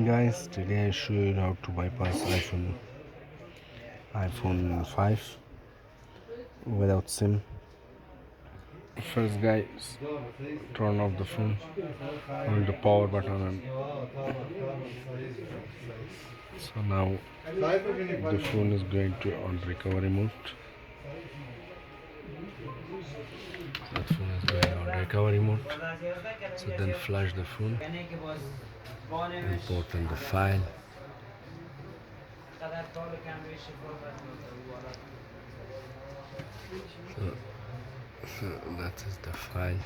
Guys, today I show you how to bypass iPhone 5 without SIM. First, guys, turn off the phone, hold the power button, and so now the phone is going to on recovery mode. That phone is going on recovery mode. So then flash the phone, import in the file. So that is the file.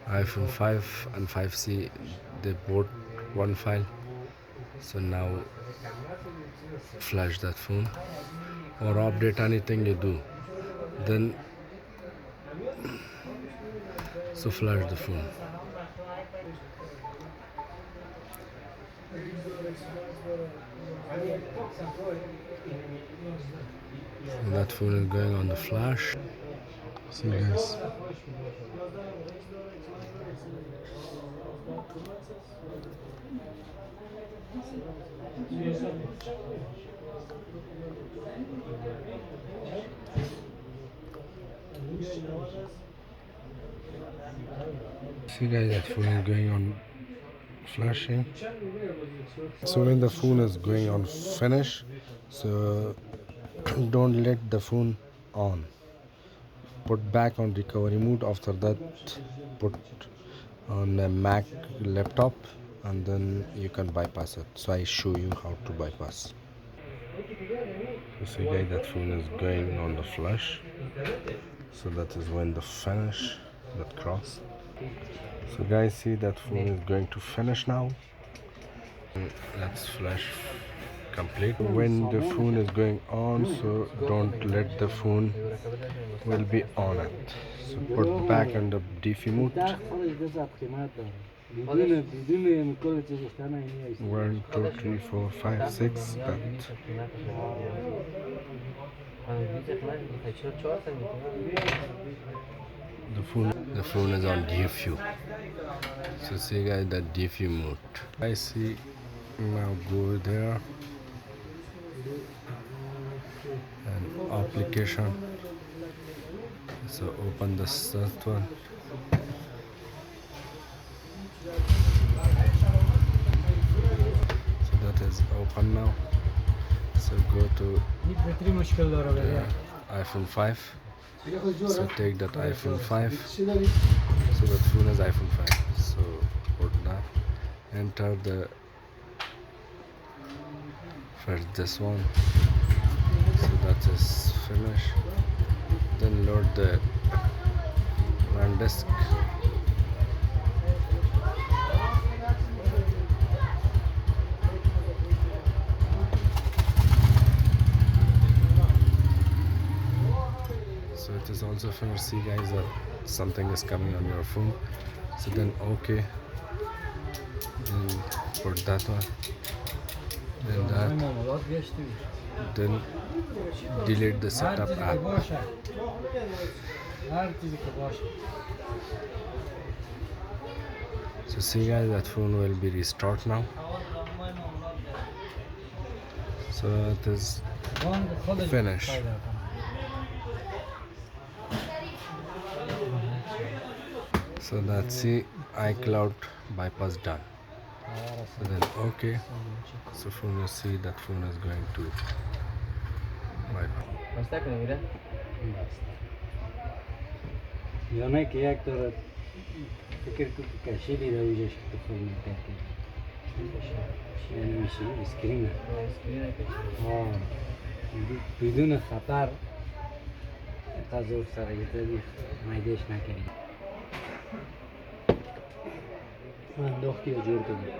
iPhone 5 and 5C, they both one file. So now flash that phone or update anything you do, then so flash the phone. So that phone is going on the flash. See guys. See guys, that phone is going on flashing. So when the phone is going on finish, so don't let the phone on. Put back on recovery mode. After that, put on a Mac laptop, and then you can bypass it. So I show you how to bypass. You see guys, that phone is going on the flash. So that is when the finish, that cross. So guys, see that phone is going to finish now. Let's flash complete. When the phone is going on, so don't let the phone will be on it. So put back on the DeFi mode. 1 2 3 4 5 6 that. The phone is on DFU. So see guys, that DFU mode. I see. Now go there and application. So open the first one. So that is open now. So go to iPhone 5. So take that iPhone 5. So that phone is iPhone 5. So put that. Enter the first this one. So that is finished. Then load the RAM disk. So it is also finished. See guys, that something is coming on your phone. So then okay, then put that one, then that, then delete the setup app. So see guys, that phone will be restart now. So it is finished. So that's the iCloud bypass done. So then okay, so phone, you see that phone is going to bypass. Yana ki jak to fikir ku kashili da uje shit phone करके yani şey screen بدون خطر تازور سر یه مایدش نکنید من داختی و جور کنید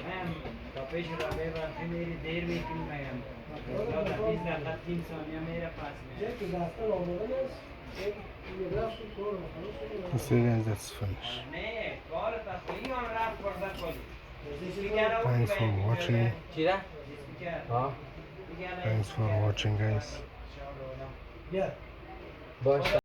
میم کافه شده ببخشی میری دیر میکنی میم یا در 20 دقیقه 3 ثانیه میره پس See guys, that's finished. نه کار تصویری هم رفت برده کلی Thanks for watching. چیره؟ ها Thanks for watching guys. باش